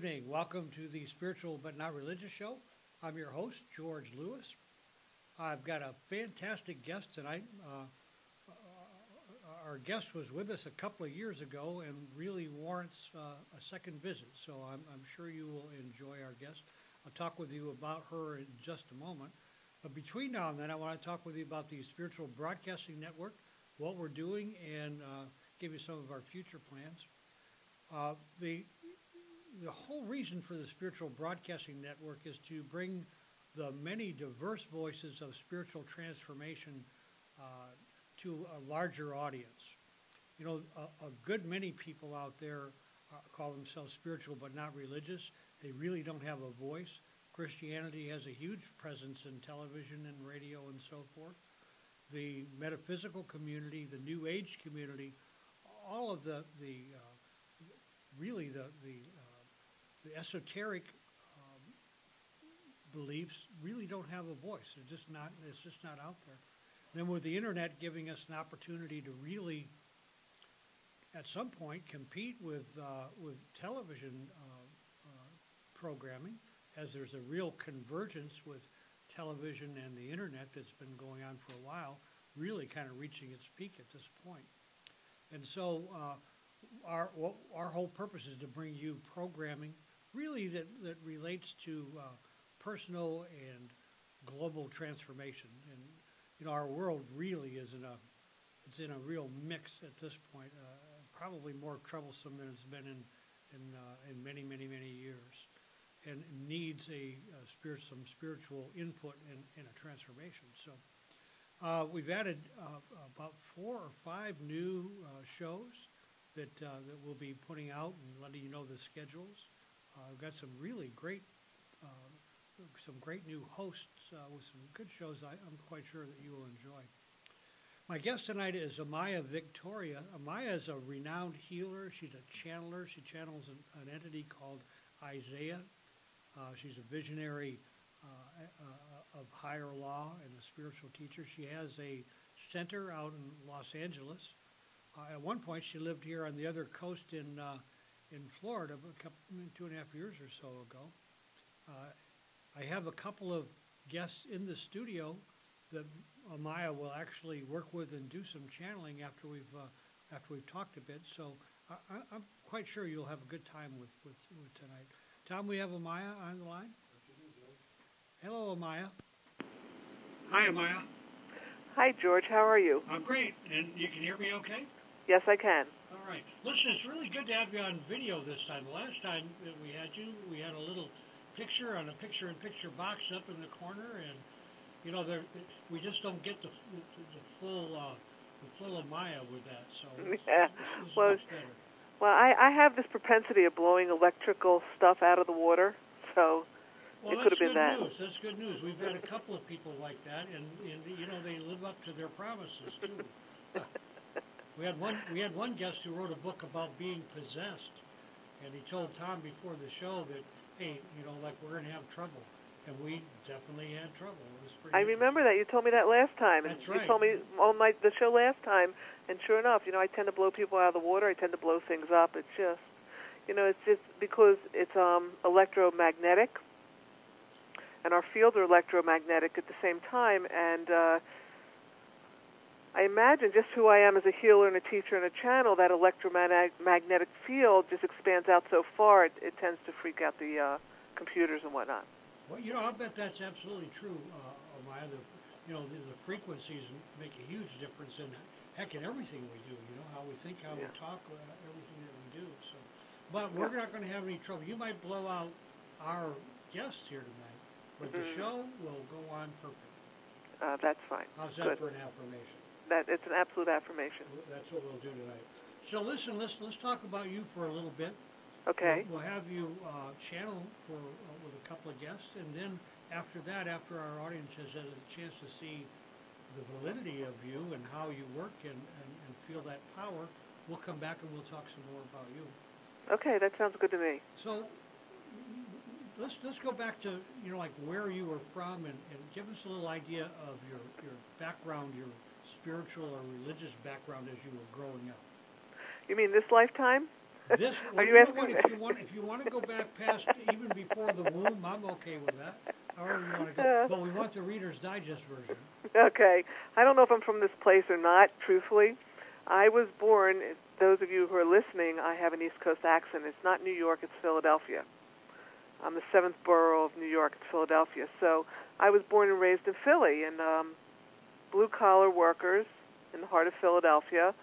evening. Welcome to the Spiritual But Not Religious Show. I'm your host, George Lewis. I've got a fantastic guest tonight. Our guest was with us a couple of years ago and really warrants a second visit, so I'm sure you will enjoy our guest. I'll talk with you about her in just a moment. But between now and then, I want to talk with you about the Spiritual Broadcasting Network, what we're doing, and give you some of our future plans. The whole reason for the Spiritual Broadcasting Network is to bring the many diverse voices of spiritual transformation to a larger audience. You know, a good many people out there call themselves spiritual but not religious. They really don't have a voice. Christianity has a huge presence in television and radio and so forth. The metaphysical community, the New Age community, all of the esoteric beliefs really don't have a voice. It's just not out there. Then with the internet giving us an opportunity to really, at some point, compete with television programming, as there's a real convergence with television and the internet that's been going on for a while, really kind of reaching its peak at this point. And so our whole purpose is to bring you programming really that relates to personal and global transformation. And you know, our world really is in a real mix at this point, probably more troublesome than it's been in many years, and needs some spiritual input in a transformation. So we've added about 4 or 5 new shows that we'll be putting out and letting you know the schedules. We've got some really great new hosts with some good shows I'm quite sure that you will enjoy. My guest tonight is Amaya Victoria. Amaya is a renowned healer. She's a channeler. She channels an entity called Isaiah. She's a visionary of higher law and a spiritual teacher. She has a center out in Los Angeles. At one point, she lived here on the other coast in Florida, 2.5 years or so ago. I have a couple of guests in the studio that Amaya will actually work with and do some channeling after we've talked a bit. So I'm quite sure you'll have a good time with tonight. Tom, we have Amaya on the line. Hello, Amaya. Hi, Amaya. Hi, George. How are you? I'm great. And you can hear me okay? Yes, I can. All right. Listen, it's really good to have you on video this time. The last time that we had you, we had a little picture on a picture-in-picture box up in the corner, and you know, we just don't get the full Amaya with that. So yeah. This is much better. Well, I have this propensity of blowing electrical stuff out of the water, so it could have been that. Well, that's good news. We've had a couple of people like that, and you know, they live up to their promises too. We had one guest who wrote a book about being possessed, and he told Tom before the show that, hey, you know, like, we're going to have trouble. And we definitely had trouble. It was pretty remember that. You told me that last time. That's right. You told me on the show last time, and sure enough, you know, I tend to blow people out of the water. I tend to blow things up. It's just, you know, it's just because it's electromagnetic, and our fields are electromagnetic at the same time, and I imagine just who I am as a healer and a teacher and a channel, that electromagnetic field just expands out so far, it tends to freak out the computers and whatnot. Well, you know, I bet that's absolutely true, Amaya. You know, the frequencies make a huge difference in, heck, in everything we do. You know, how we think, how we talk, everything that we do. So, but we're not going to have any trouble. You might blow out our guests here tonight, but the show will go on perfect. That's fine. How's that for an affirmation? It's an absolute affirmation. That's what we'll do tonight. So listen, let's talk about you for a little bit. Okay. We'll have you channel with a couple of guests, and then after that, after our audience has had a chance to see the validity of you and how you work and feel that power, we'll come back and we'll talk some more about you. Okay, that sounds good to me. So let's go back to, you know, like where you were from, and give us a little idea of your background, your spiritual or religious background as you were growing up. You mean this lifetime? This, Are well, you you know asking what? me? If you want to go back past even before the womb, I'm okay with that. However you want to go, but we want the Reader's Digest version. Okay. I don't know if I'm from this place or not, truthfully. I was born, those of you who are listening, I have an East Coast accent. It's not New York, it's Philadelphia. I'm the 7th borough of New York, it's Philadelphia. So I was born and raised in Philly, and blue-collar workers in the heart of Philadelphia.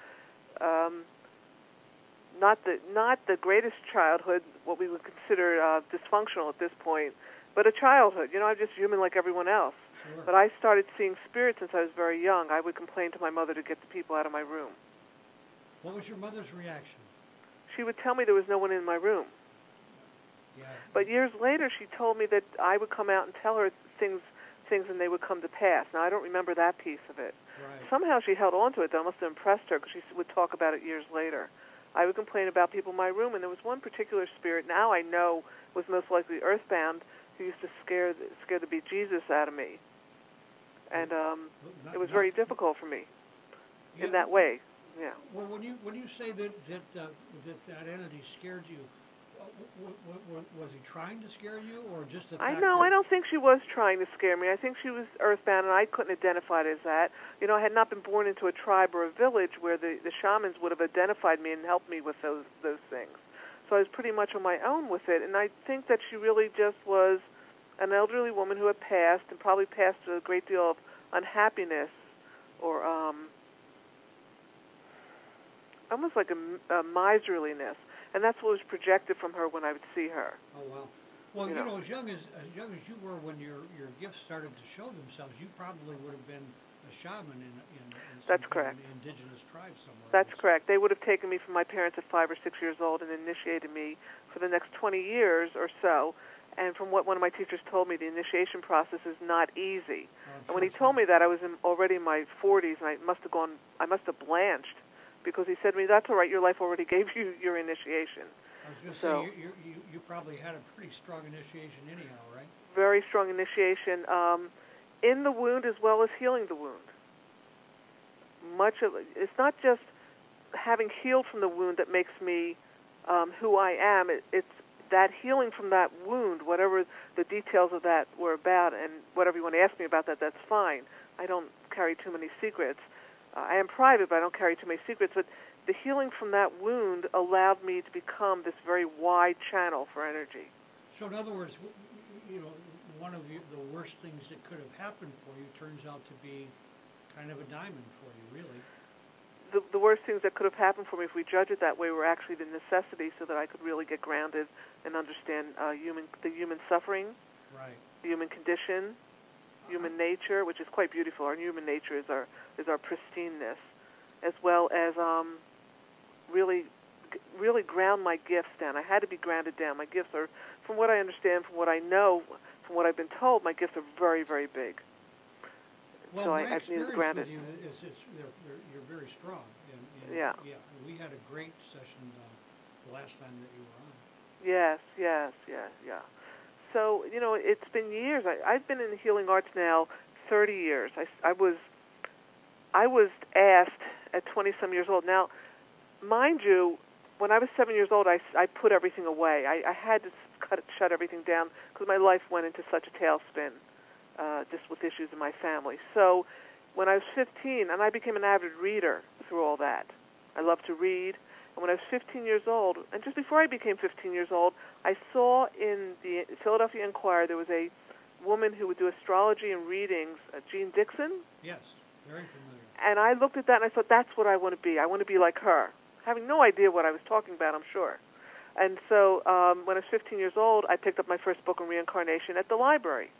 Not the greatest childhood, what we would consider dysfunctional at this point, but a childhood. You know, I'm just human like everyone else. Sure. But I started seeing spirits since I was very young. I would complain to my mother to get the people out of my room. What was your mother's reaction? She would tell me there was no one in my room. Yeah. But years later, she told me that I would come out and tell her things and they would come to pass. Now, I don't remember that piece of it. Right. Somehow she held on to it. That must have impressed her because she would talk about it years later. I would complain about people in my room, and there was one particular spirit, now I know was most likely earthbound, who used to scare the bejesus out of me. And it was very difficult for me in that way. Yeah. Well, when you say that entity scared you, was he trying to scare you, or just the fact I know. that I don't think she was trying to scare me. I think she was earthbound, and I couldn't identify it as that. You know, I had not been born into a tribe or a village where the shamans would have identified me and helped me with those things. So I was pretty much on my own with it, and I think that she really just was an elderly woman who had passed, and probably passed a great deal of unhappiness, or almost like a miserliness. And that's what was projected from her when I would see her. Oh, wow. Well, You know. as young as you were when your gifts started to show themselves, you probably would have been a shaman in That's some correct. kind of indigenous tribe somewhere. That's correct. They would have taken me from my parents at 5 or 6 years old and initiated me for the next 20 years or so. And from what one of my teachers told me, the initiation process is not easy. And when he told me that, I was already in my 40s, and I must have blanched. Because he said to me, "That's all right. Your life already gave you your initiation." I was going to say, you probably had a pretty strong initiation anyhow, right? Very strong initiation in the wound as well as healing the wound. It's not just having healed from the wound that makes me who I am. It's that healing from that wound, whatever the details of that were about, and whatever you want to ask me about that, that's fine. I don't carry too many secrets. I am private, but I don't carry too many secrets. But the healing from that wound allowed me to become this very wide channel for energy. So in other words, one of the worst things that could have happened for you turns out to be kind of a diamond for you, really. The worst things that could have happened for me, if we judge it that way, were actually the necessity so that I could really get grounded and understand the human suffering, right, the human condition, human nature, which is quite beautiful. Our human nature is our pristineness, as well as really ground my gifts down. I had to be grounded down. My gifts are, from what I understand, from what I know, from what I've been told, my gifts are very, very big. Well, so my I experience needed grounded. with you is you're very strong. And yeah. We had a great session the last time that you were on. Yes. So, it's been years. I've been in the healing arts now 30 years. I was asked at 20-some years old. Now, mind you, when I was 7 years old, I put everything away. I had to shut everything down because my life went into such a tailspin, just with issues in my family. So when I was 15, and I became an avid reader through all that. I love to read. And when I was 15 years old, and just before I became 15 years old, I saw in the Philadelphia Inquirer there was a woman who would do astrology and readings, Jean Dixon. Yes, very familiar. And I looked at that and I thought, that's what I want to be. I want to be like her, having no idea what I was talking about, I'm sure. And so when I was 15 years old, I picked up my first book on reincarnation at the library,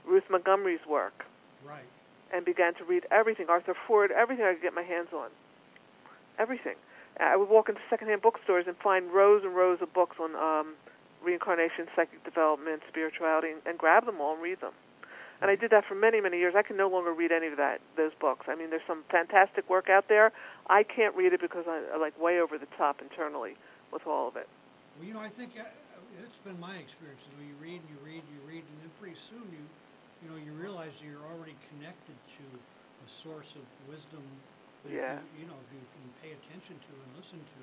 Ruth Montgomery's work. Right. And began to read everything, Arthur Ford, everything I could get my hands on. Everything. I would walk into secondhand bookstores and find rows and rows of books on reincarnation, psychic development, spirituality, and grab them all and read them. And I did that for many, many years. I can no longer read any of those books. I mean, there's some fantastic work out there. I can't read it because I like way over the top internally with all of it. Well, I think it's been my experience. You read, and then pretty soon you realize you're already connected to a source of wisdom that if you can pay attention to and listen to,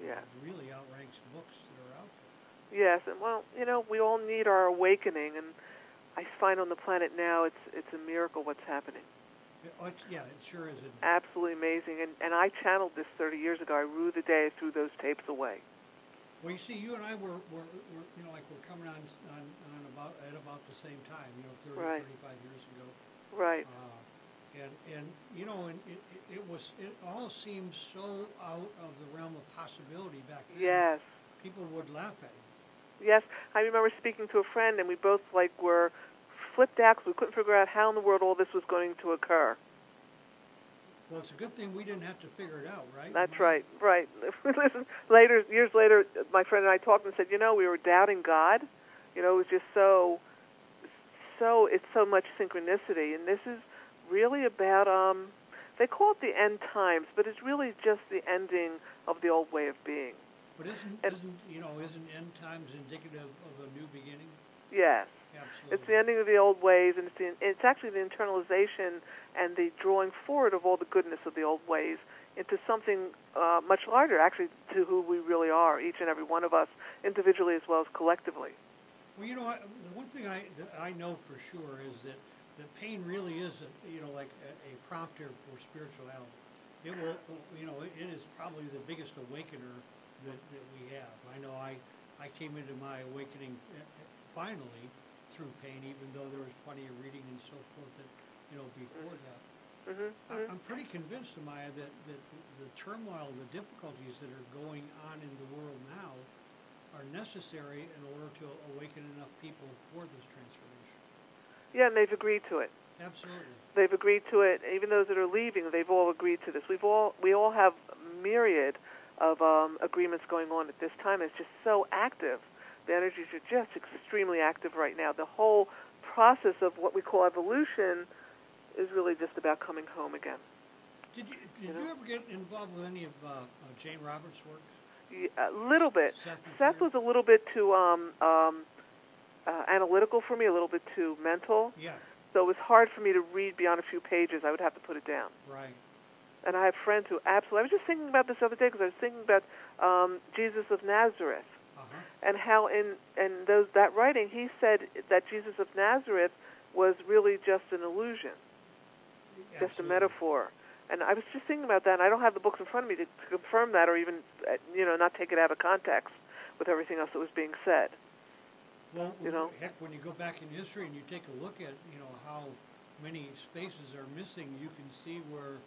Yes. really outranks books that are out there. Yes, and well, we all need our awakening, and I find on the planet now it's a miracle what's happening. Yeah, it sure is. Absolutely amazing, and I channeled this 30 years ago. I rue the day I threw those tapes away. Well, you see, you and I were like we're coming on about the same time, 30, Right. 35 years ago. Right. And it all seemed so out of the realm of possibility back then. Yes. People would laugh at you. Yes, I remember speaking to a friend, and we both were flipped out because we couldn't figure out how in the world all this was going to occur. Well, it's a good thing we didn't have to figure it out, right? That's right. Listen, years later, my friend and I talked and said, we were doubting God. It was just it's so much synchronicity, and this is really about they call it the end times, but it's really just the ending of the old way of being. But isn't end times indicative of a new beginning? Yes. Absolutely. It's the ending of the old ways, and it's actually the internalization and the drawing forward of all the goodness of the old ways into something much larger, actually, to who we really are, each and every one of us, individually as well as collectively. Well, the one thing I know for sure is that pain really is a prompter for spirituality. It will, it is probably the biggest awakener that we have. I know I came into my awakening finally through pain, even though there was plenty of reading and so forth that before that. I'm pretty convinced, Amaya, that the turmoil, the difficulties that are going on in the world now are necessary in order to awaken enough people for this transformation. Yeah, and they've agreed to it. Absolutely. They've agreed to it. Even those that are leaving, they've all agreed to this. We all have myriad of agreements going on at this time. It's just so active. The energies are just extremely active right now. The whole process of what we call evolution is really just about coming home again. Did you ever get involved with any of Jane Roberts' work? A little bit. Seth was a little bit too analytical for me, a little bit too mental. Yeah. So it was hard for me to read beyond a few pages. I would have to put it down. Right. And I have friends who absolutely... I was just thinking about this the other day because I was thinking about Jesus of Nazareth. And how in that writing he said that Jesus of Nazareth was really just an illusion, just a metaphor. And I was just thinking about that, and I don't have the books in front of me to confirm that or even, not take it out of context with everything else that was being said. Well, heck, when you go back in history and you take a look at, how many spaces are missing, you can see where,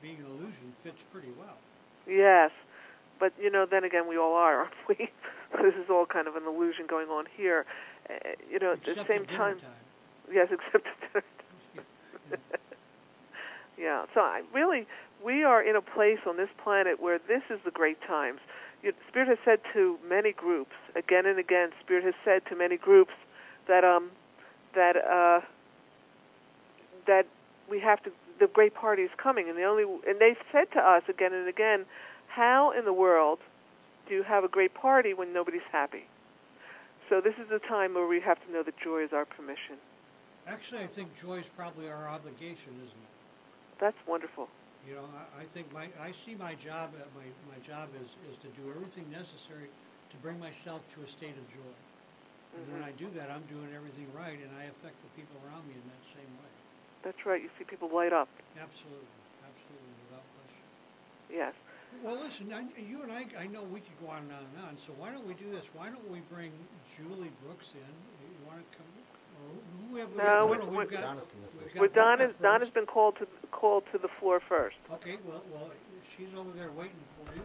being an illusion fits pretty well. Yes. But, then again, we all are, aren't we? This is all kind of an illusion going on here. At the same time. Yes, except at dinner time. Yeah. So we are in a place on this planet where this is the great times. Spirit has said to many groups, again and again, Spirit has said to many groups that we have to, the great party is coming. And they've said to us again and again, how in the world do you have a great party when nobody's happy? So this is the time where we have to know that joy is our permission. Actually, I think joy is probably our obligation, isn't it? That's wonderful. I think I see my job. My job is to do everything necessary to bring myself to a state of joy. And when I do that, I'm doing everything right, and I affect the people around me in that same way. That's right. You see people light up. Absolutely, without question. Yes. Well, listen, you and I know we could go on and on and on, so why don't we do this? Why don't we bring Julie Brooks in? You want to come? Donna's been called to the floor first. Okay, well, she's over there waiting for you.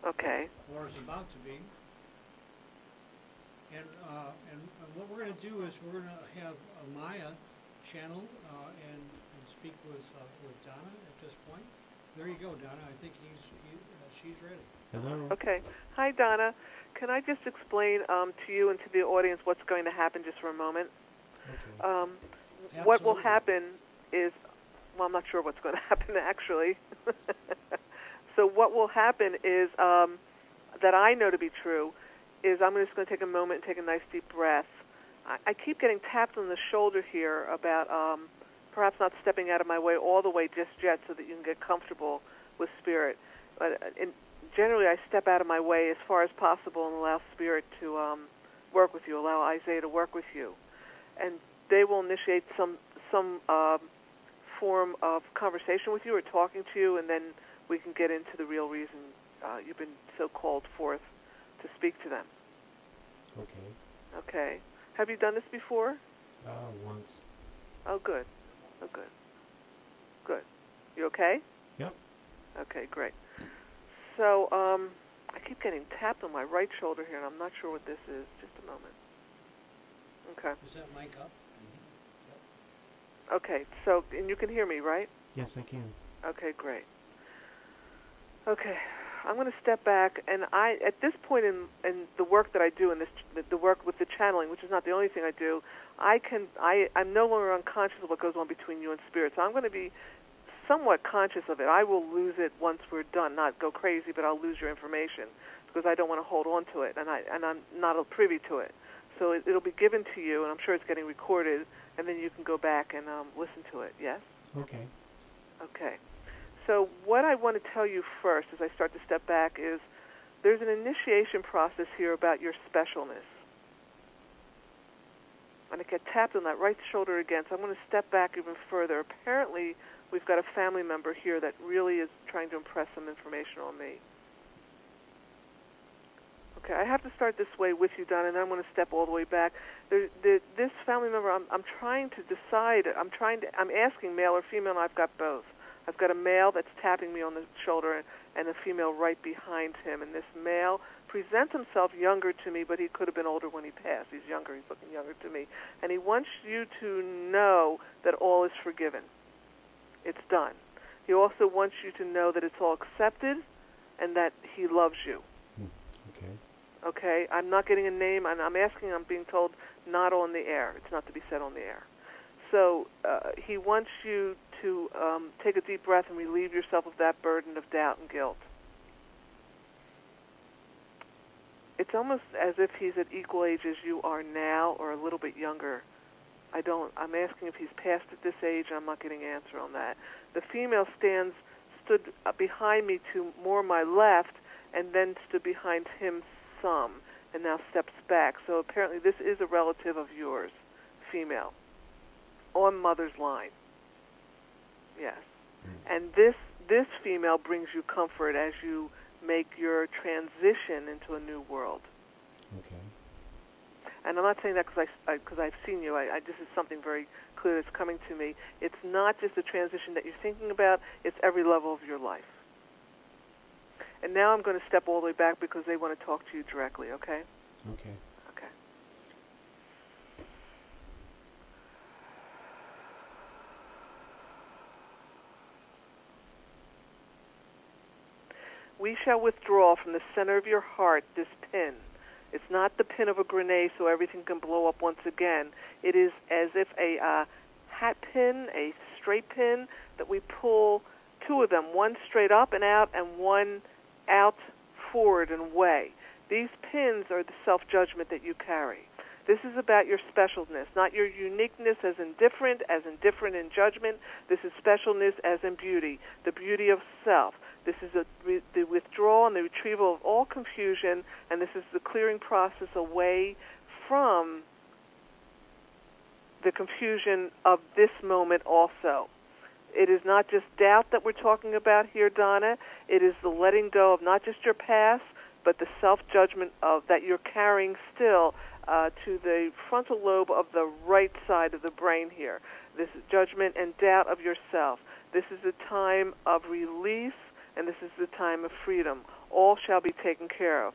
Okay. Or is about to be. And what we're going to do is we're going to have Amaya channel and speak with Donna at this point. There you go, Donna. I think she's ready. Hello. Okay. Hi, Donna. Can I just explain to you and to the audience what's going to happen just for a moment? Okay. What will happen is, well, I'm not sure what's going to happen actually. So what will happen is that I know to be true is I'm just going to take a moment and take a nice deep breath. I keep getting tapped on the shoulder here about perhaps not stepping out of my way all the way just yet so that you can get comfortable with Spirit. But generally I step out of my way as far as possible and allow Spirit to work with you, allow Isaiah to work with you. And they will initiate some form of conversation with you or talking to you, and then we can get into the real reason you've been so called forth to speak to them. Okay. Okay. Have you done this before? Once. Oh, good. Oh, good. Good. You okay? Yep. Okay, great. So, I keep getting tapped on my right shoulder here, and I'm not sure what this is. Just a moment. Okay. Is that mic up? Okay, so, and you can hear me, right? Yes, I can. Okay, great. Okay, I'm going to step back, and at this point in the work that I do, in the work with the channeling, which is not the only thing I do, I'm no longer unconscious of what goes on between you and Spirit, so I'm going to be somewhat conscious of it. I will lose it once we're done, not go crazy, but I'll lose your information because I don't want to hold on to it, and I'm not privy to it. So it'll be given to you, and I'm sure it's getting recorded, and then you can go back and listen to it. Yes? Okay. Okay. So what I want to tell you first as I start to step back is there's an initiation process here about your specialness. And I get tapped on that right shoulder again, so I'm going to step back even further. Apparently, we've got a family member here that really is trying to impress some information on me. Okay, I have to start this way with you, Donna, and then I'm going to step all the way back. This family member, I'm trying to decide. I'm asking male or female, and I've got both. I've got a male that's tapping me on the shoulder and a female right behind him. And this male presents himself younger to me, but he could have been older when he passed. He's younger. He's looking younger to me. And he wants you to know that all is forgiven. It's done. He also wants you to know that it's all accepted and that he loves you. Okay. Okay? I'm not getting a name. I'm asking. I'm being told not on the air. It's not to be said on the air. So he wants you to take a deep breath and relieve yourself of that burden of doubt and guilt. It's almost as if he's at equal age as you are now or a little bit younger. I'm asking if he's past at this age, and I'm not getting an answer on that. The female stood behind me to more my left and then stood behind him some and now steps back. So apparently this is a relative of yours, female, on mother's line. Yes. And this female brings you comfort as you make your transition into a new world. Okay. And I'm not saying that because I've seen you. This is something very clear that's coming to me. It's not just a transition that you're thinking about. It's every level of your life. And now I'm going to step all the way back because they want to talk to you directly, okay? Okay. Okay. We shall withdraw from the center of your heart this pin. It's not the pin of a grenade so everything can blow up once again. It is as if a hat pin, a straight pin, that we pull two of them, one straight up and out and one out, forward, and away. These pins are the self-judgment that you carry. This is about your specialness, not your uniqueness as indifferent in judgment. This is specialness as in beauty, the beauty of self. This is the withdrawal and the retrieval of all confusion, and this is the clearing process away from the confusion of this moment also. It is not just doubt that we're talking about here, Donna. It is the letting go of not just your past, but the self-judgment of that you're carrying still to the frontal lobe of the right side of the brain here. This is judgment and doubt of yourself. This is a time of release, and this is the time of freedom. All shall be taken care of.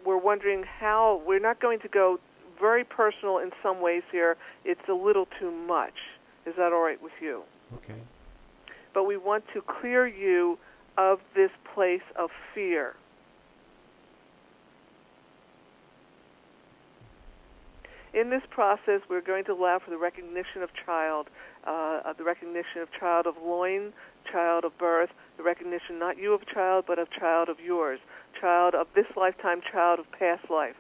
We're wondering how, we're not going to go very personal in some ways here. It's a little too much. Is that all right with you? Okay. But we want to clear you of this place of fear. In this process, we're going to allow for the recognition of child of loin, child of birth, the recognition not you of child, but of child of yours, child of this lifetime, child of past life.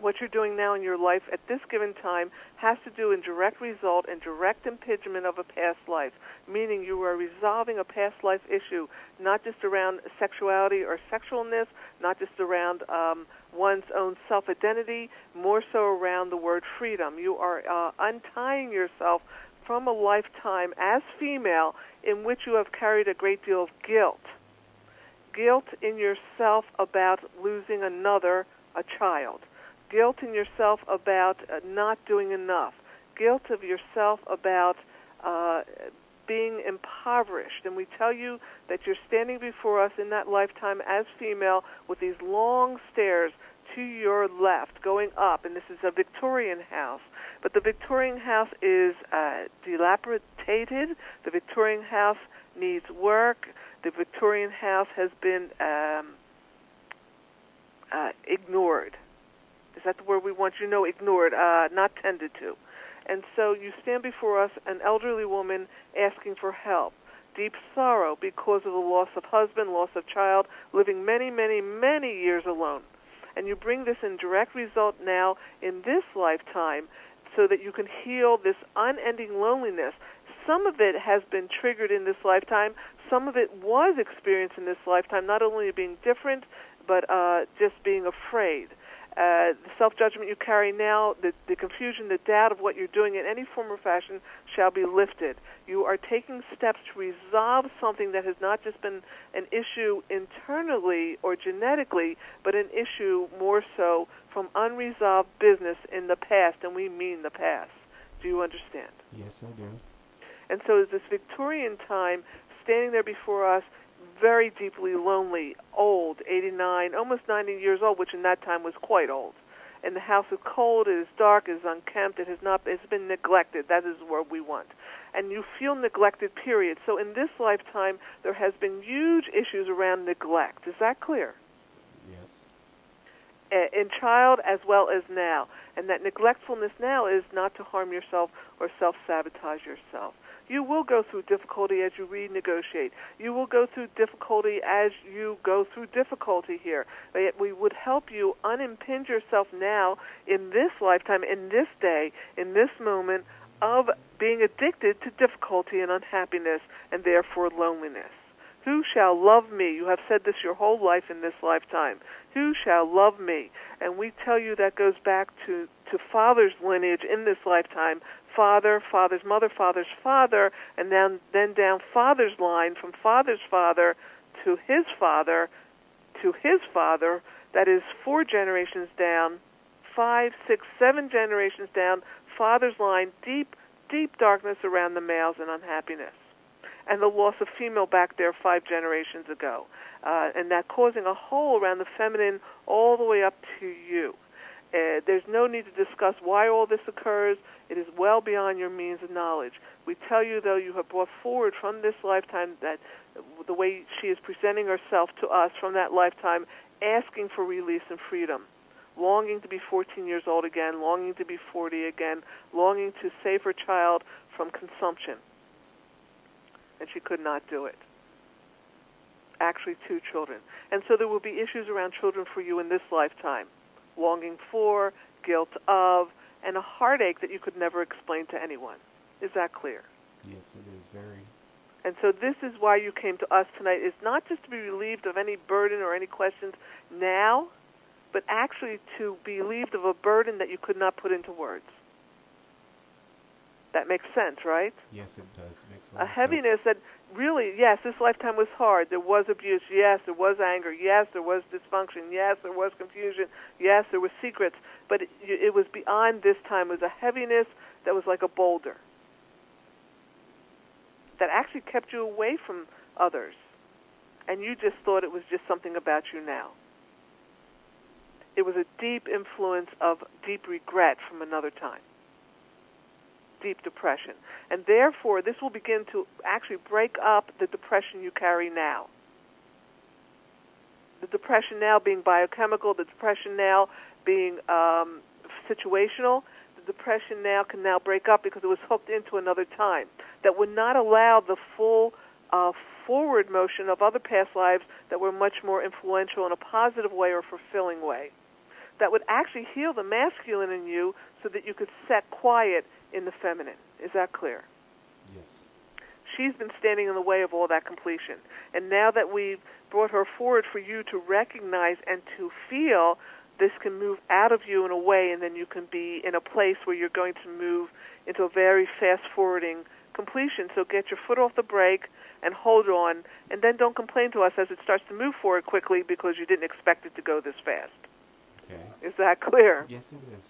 what you're doing now in your life at this given time has to do in direct result and direct impingement of a past life, meaning you are resolving a past life issue, not just around sexuality or sexualness, not just around one's own self-identity, more so around the word freedom. You are untying yourself from a lifetime as female in which you have carried a great deal of guilt. Guilt in yourself about losing a child. Guilt in yourself about not doing enough. Guilt of yourself about being impoverished. And we tell you that you're standing before us in that lifetime as female with these long stairs to your left going up. And this is a Victorian house. But the Victorian house is dilapidated. The Victorian house needs work. The Victorian house has been ignored. Is that the word we want? You know, ignored, not tended to. And so you stand before us, an elderly woman asking for help, deep sorrow because of the loss of husband, loss of child, living many, many, many years alone. And you bring this in direct result now in this lifetime so that you can heal this unending loneliness. Some of it has been triggered in this lifetime. Some of it was experienced in this lifetime, not only being different, but just being afraid. The self-judgment you carry now, the confusion, the doubt of what you're doing in any form or fashion shall be lifted. You are taking steps to resolve something that has not just been an issue internally or genetically, but an issue more so from unresolved business in the past, and we mean the past. Do you understand? Yes, I do. And so this Victorian time, standing there before us, very deeply lonely, old, 89, almost 90 years old, which in that time was quite old. And the house is cold, it is dark, it is unkempt, it's been neglected. That is what we want. And you feel neglected, period. So in this lifetime, there has been huge issues around neglect. Is that clear? Yes. In child as well as now. And that neglectfulness now is not to harm yourself or self-sabotage yourself. You will go through difficulty as you renegotiate. You will go through difficulty as you go through difficulty here. But we would help you unimpinge yourself now in this lifetime, in this day, in this moment of being addicted to difficulty and unhappiness and therefore loneliness. Who shall love me? You have said this your whole life in this lifetime. Who shall love me? And we tell you that goes back to father's lineage in this lifetime. Father, father's mother, father's father, and then down father's line from father's father to his father to his father. That is 4 generations down, 5, 6, 7 generations down, father's line, deep, deep darkness around the males and unhappiness. And the loss of female back there 5 generations ago. And that causing a hole around the feminine all the way up to you. There's no need to discuss why all this occurs. It is well beyond your means of knowledge. We tell you, though, you have brought forward from this lifetime that the way she is presenting herself to us from that lifetime, asking for release and freedom, longing to be 14 years old again, longing to be 40 again, longing to save her child from consumption. And she could not do it. Actually, 2 children. And so there will be issues around children for you in this lifetime. Longing for, guilt of, and a heartache that you could never explain to anyone. Is that clear? Yes, it is very. And so this is why you came to us tonight, is not just to be relieved of any burden or any questions now, but actually to be relieved of a burden that you could not put into words. That makes sense, right? Yes, it does. It makes a lot of heaviness sense. that really, yes, this lifetime was hard. There was abuse. Yes, there was anger. Yes, there was dysfunction. Yes, there was confusion. Yes, there were secrets. But it was beyond this time. It was a heaviness that was like a boulder that actually kept you away from others. And you just thought it was just something about you now. It was a deep influence of deep regret from another time. Deep depression. And therefore, this will begin to actually break up the depression you carry now. The depression now being biochemical, the depression now being situational, the depression now can now break up because it was hooked into another time that would not allow the full forward motion of other past lives that were much more influential in a positive way or fulfilling way. that would actually heal the masculine in you so that you could set quiet in the feminine. Is that clear? Yes. She's been standing in the way of all that completion. And now that we've brought her forward for you to recognize and to feel, this can move out of you in a way, and then you can be in a place where you're going to move into a very fast-forwarding completion. So get your foot off the brake and hold on, and then don't complain to us as it starts to move forward quickly because you didn't expect it to go this fast. Okay. Is that clear? Yes, it is.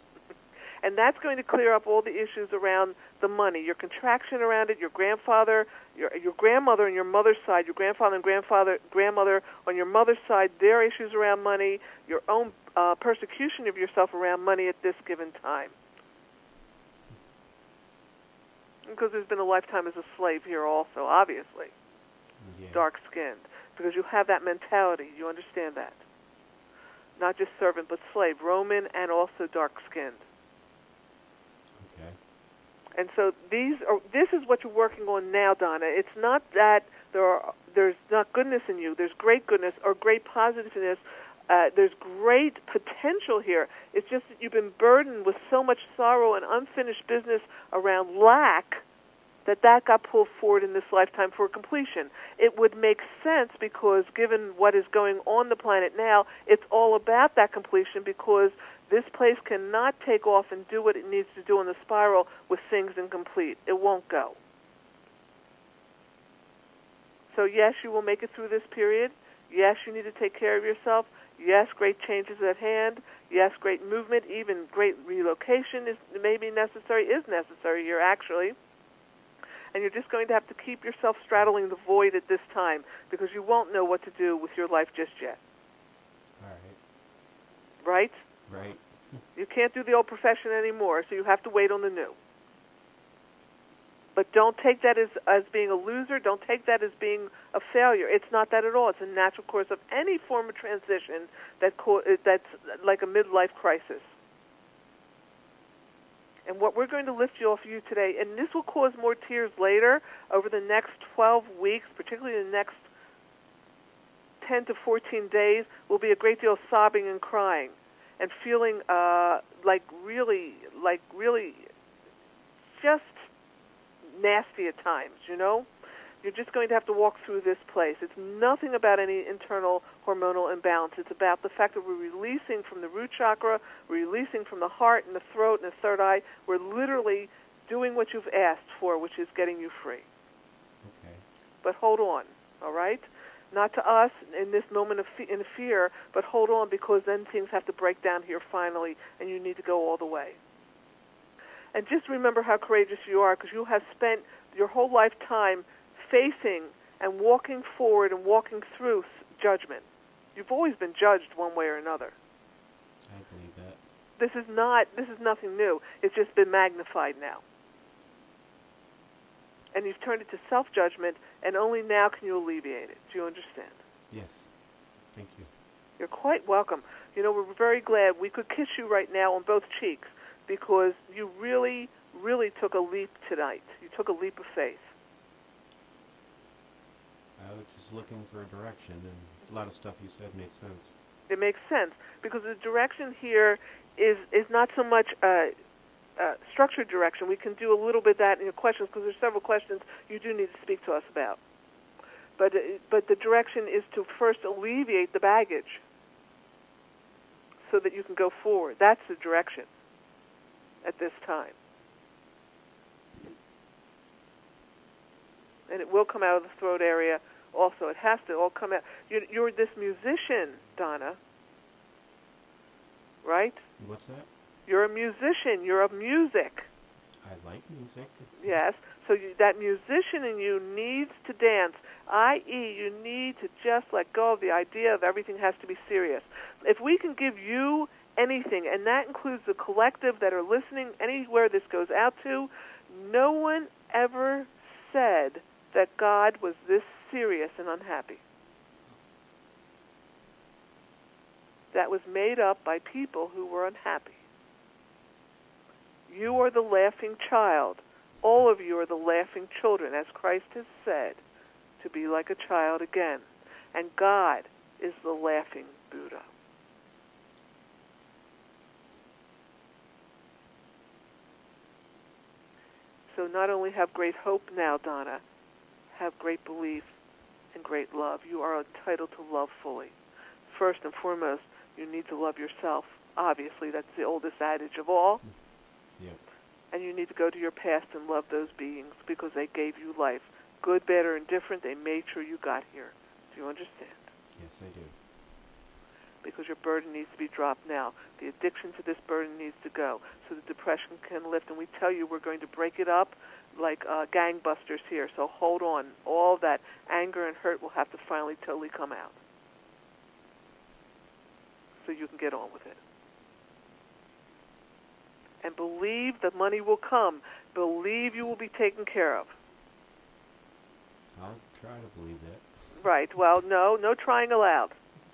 And that's going to clear up all the issues around the money, your contraction around it, your grandfather, your grandmother on your mother's side, your grandfather and grandmother on your mother's side, their issues around money, your own persecution of yourself around money at this given time. Because there's been a lifetime as a slave here also, obviously. Yeah. Dark-skinned. Because you have that mentality. You understand that. Not just servant, but slave. Roman and also dark-skinned. Okay. And so this is what you're working on now, Donna. It's not that there's not goodness in you. There's great goodness or great positiveness. There's great potential here. It's just that you've been burdened with so much sorrow and unfinished business around lack that got pulled forward in this lifetime for completion. It would make sense because given what is going on the planet now, it's all about that completion because this place cannot take off and do what it needs to do in the spiral with things incomplete. It won't go. So yes, you will make it through this period. Yes, you need to take care of yourself. Yes, great changes at hand. Yes, great movement, even great relocation is necessary here actually. And you're just going to have to keep yourself straddling the void at this time because you won't know what to do with your life just yet. All right. Right? Right. You can't do the old profession anymore, so you have to wait on the new. But don't take that as being a loser. Don't take that as being a failure. It's not that at all. It's a natural course of any form of transition that's like a midlife crisis. And what we're going to lift you off you today, and this will cause more tears later over the next 12 weeks, particularly the next 10 to 14 days, will be a great deal of sobbing and crying and feeling like really just nasty at times, you know? You're just going to have to walk through this place. It's nothing about any internal hormonal imbalance. It's about the fact that we're releasing from the root chakra, we're releasing from the heart and the throat and the third eye. We're literally doing what you've asked for, which is getting you free. Okay. But hold on, all right? Not to us in this moment of in fear, but hold on because then things have to break down here finally, and you need to go all the way. And just remember how courageous you are because you have spent your whole lifetime facing and walking forward and walking through judgment. You've always been judged one way or another. I believe that. This is nothing new. It's just been magnified now. And you've turned it to self-judgment, and only now can you alleviate it. Do you understand? Yes. Thank you. You're quite welcome. You know, we're very glad we could kiss you right now on both cheeks because you really, really took a leap tonight. You took a leap of faith. I was just looking for a direction, and a lot of stuff you said made sense. It makes sense because the direction here is not so much structured direction. We can do a little bit of that in your questions because there's several questions you do need to speak to us about. But the direction is to first alleviate the baggage so that you can go forward. That's the direction at this time. And it will come out of the throat area also. It has to all come out. You're this musician, Donna, right? What's that? You're a musician. You're of music. I like music. Yes. So that musician in you needs to dance, i.e., you need to just let go of the idea of everything has to be serious. If we can give you anything, and that includes the collective that are listening, anywhere this goes out to, no one ever said that God was this serious and unhappy. That was made up by people who were unhappy. You are the laughing child. All of you are the laughing children, as Christ has said, to be like a child again. And God is the laughing Buddha. So not only have great hope now, Donna, have great belief and great love. You are entitled to love fully. First and foremost, you need to love yourself. Obviously, that's the oldest adage of all. Yep. And you need to go to your past and love those beings because they gave you life. Good, bad, or indifferent, they made sure you got here. Do you understand? Yes, I do. Because your burden needs to be dropped now. The addiction to this burden needs to go so the depression can lift. And we tell you we're going to break it up like gangbusters here. So hold on. All that anger and hurt will have to finally totally come out so you can get on with it. And believe the money will come. Believe you will be taken care of. I'll try to believe that. Right. Well, no trying allowed.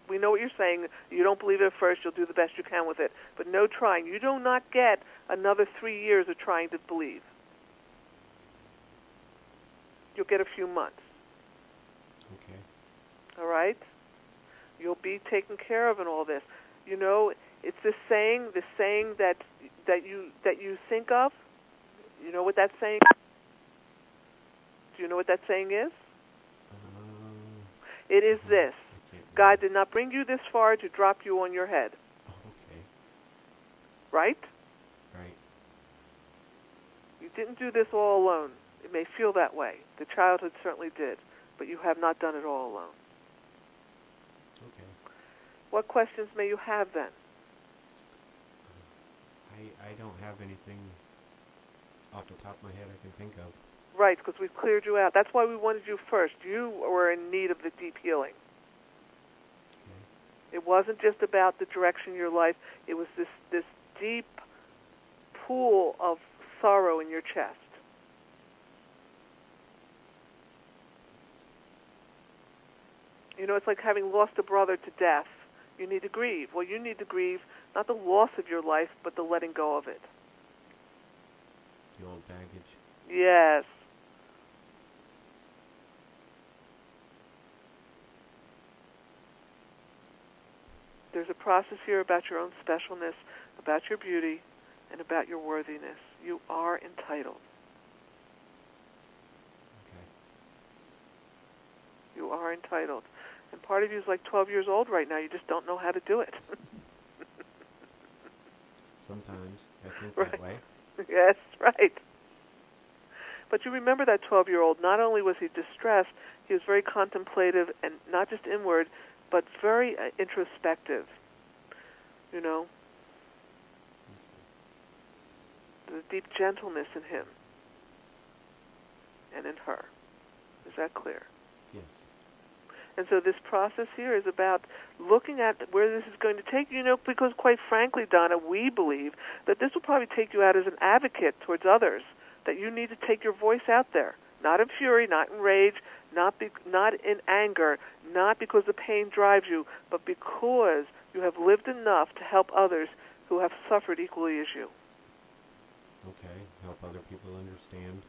We know what you're saying. You don't believe it at first. You'll do the best you can with it. But no trying. You do not get another 3 years of trying to believe. You'll get a few months. Okay. All right? You'll be taken care of in all this. You know, it's the saying that you think of. You know what that saying is? Do you know what that saying is? It is this. God did not bring you this far to drop you on your head. Okay. Right? Right. You didn't do this all alone. It may feel that way. The childhood certainly did. But you have not done it all alone. Okay. What questions may you have then? I don't have anything off the top of my head I can think of. Right, because we've cleared you out. That's why we wanted you first. You were in need of the deep healing. Okay. It wasn't just about the direction of your life. It was this deep pool of sorrow in your chest. You know, it's like having lost a brother to death. You need to grieve. Well, you need to grieve not the loss of your life, but the letting go of it. The old baggage. Yes. There's a process here about your own specialness, about your beauty, and about your worthiness. You are entitled. Okay. You are entitled. And part of you is like 12 years old right now. You just don't know how to do it. Sometimes I think Right. that way. Yes, right. But you remember that 12-year-old, not only was he distressed, he was very contemplative and not just inward, but very introspective. You know? There's a deep gentleness in him and in her. Is that clear? Yes. And so this process here is about looking at where this is going to take you, because quite frankly, Donna, we believe that this will probably take you out as an advocate towards others, that you need to take your voice out there, not in fury, not in rage, not in anger, not because the pain drives you, but because you have lived enough to help others who have suffered equally as you. Okay. Help other people understand.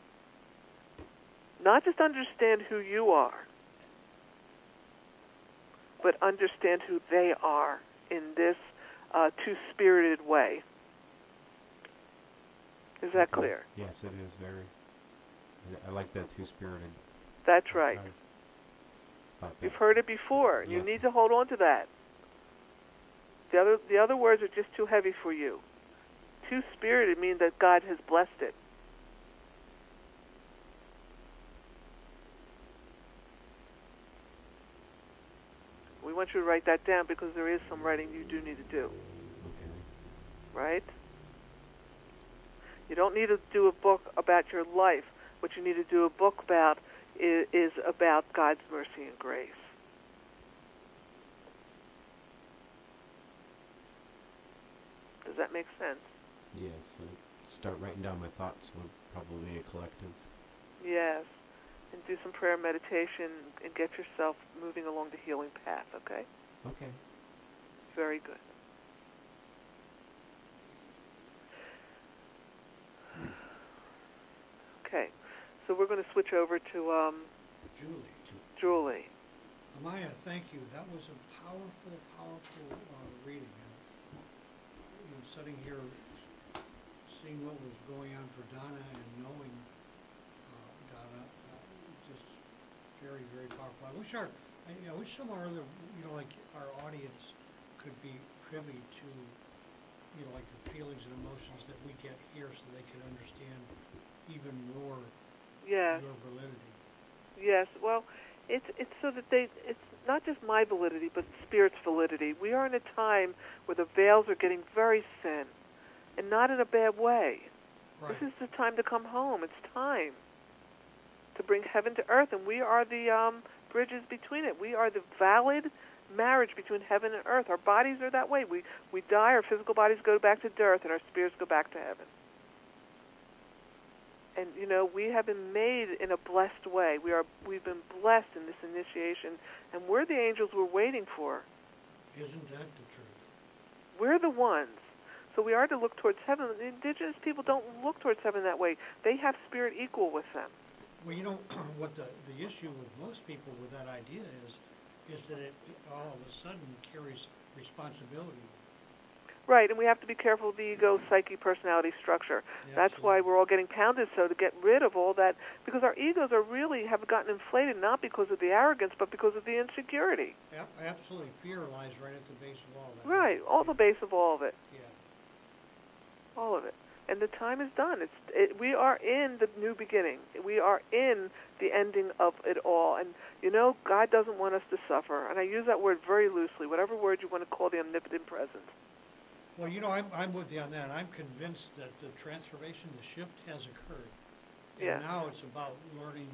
Not just understand who you are, but understand who they are in this two-spirited way. Is that clear? Yes, it is very. I like that two-spirited. That's right. You've heard it before. Yes. You need to hold on to that. The other words are just too heavy for you. Two-spirited means that God has blessed it. We want you to write that down because there is some writing you do need to do. Okay. Right? You don't need to do a book about your life. What you need to do a book about is about God's mercy and grace. Does that make sense? Yes. Start writing down my thoughts would probably be a collective. Yes. And do some prayer meditation and get yourself moving along the healing path, okay? Okay. Very good. Okay. So we're going to switch over to Julie. Amaya, thank you. That was a powerful, powerful reading. And, sitting here, seeing what was going on for Donna and knowing very, very powerful. I wish some of our other, like our audience could be privy to, like the feelings and emotions that we get here so they can understand even more Yes. your validity. Yes. Well, it's so that it's not just my validity, but Spirit's validity. We are in a time where the veils are getting very thin, and not in a bad way. Right. This is the time to come home. It's time to bring heaven to earth, and we are the bridges between it. We are the valid marriage between heaven and earth. Our bodies are that way. We die, our physical bodies go back to dirt, and our spirits go back to heaven. And, we have been made in a blessed way. We've been blessed in this initiation, and we're the angels we're waiting for. Isn't that the truth? We're the ones. So we are to look towards heaven. The indigenous people don't look towards heaven that way. They have spirit equal with them. Well, what the issue with most people with that idea is that it all of a sudden carries responsibility. Right, and we have to be careful of the ego, psyche, personality structure. Yeah, that's absolutely. why we're all getting pounded, so to get rid of all that, because our egos have gotten inflated, not because of the arrogance, but because of the insecurity. Absolutely. Fear lies right at the base of all that. Right, all the base of all of it. Yeah. All of it. And the time is done. We are in the new beginning. We are in the ending of it all. And, God doesn't want us to suffer. And I use that word very loosely, whatever word you want to call the omnipotent presence. Well, I'm with you on that. I'm convinced that the transformation, the shift has occurred. And now it's about learning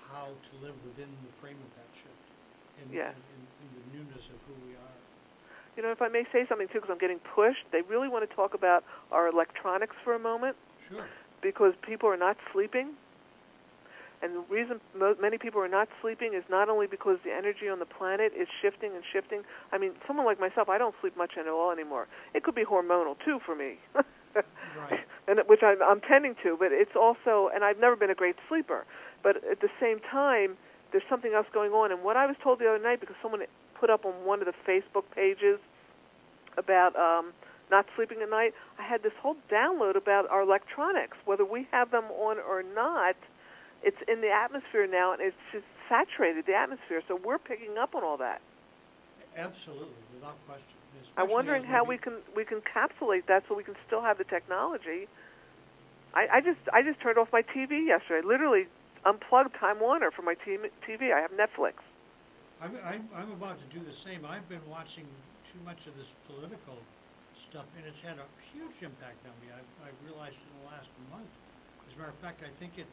how to live within the frame of that shift and the newness of who we are. If I may say something, too, because I'm getting pushed, they really want to talk about our electronics for a moment. Sure. Because people are not sleeping. And the reason many people are not sleeping is not only because the energy on the planet is shifting and shifting. I mean, someone like myself, I don't sleep much at all anymore. It could be hormonal, too, for me. Right. And which I'm tending to, but it's also, and I've never been a great sleeper. But at the same time, there's something else going on. And what I was told the other night, because someone put up on one of the Facebook pages about not sleeping at night, I had this whole download about our electronics, whether we have them on or not. It's in the atmosphere now, and it's just saturated the atmosphere. So we're picking up on all that. Absolutely, without question. I'm wondering how we can encapsulate that so we can still have the technology. I just turned off my TV yesterday. I literally unplugged Time Warner from my TV. I have Netflix. I'm about to do the same. I've been watching too much of this political stuff, and it's had a huge impact on me. I've realized in the last month. As a matter of fact, I think it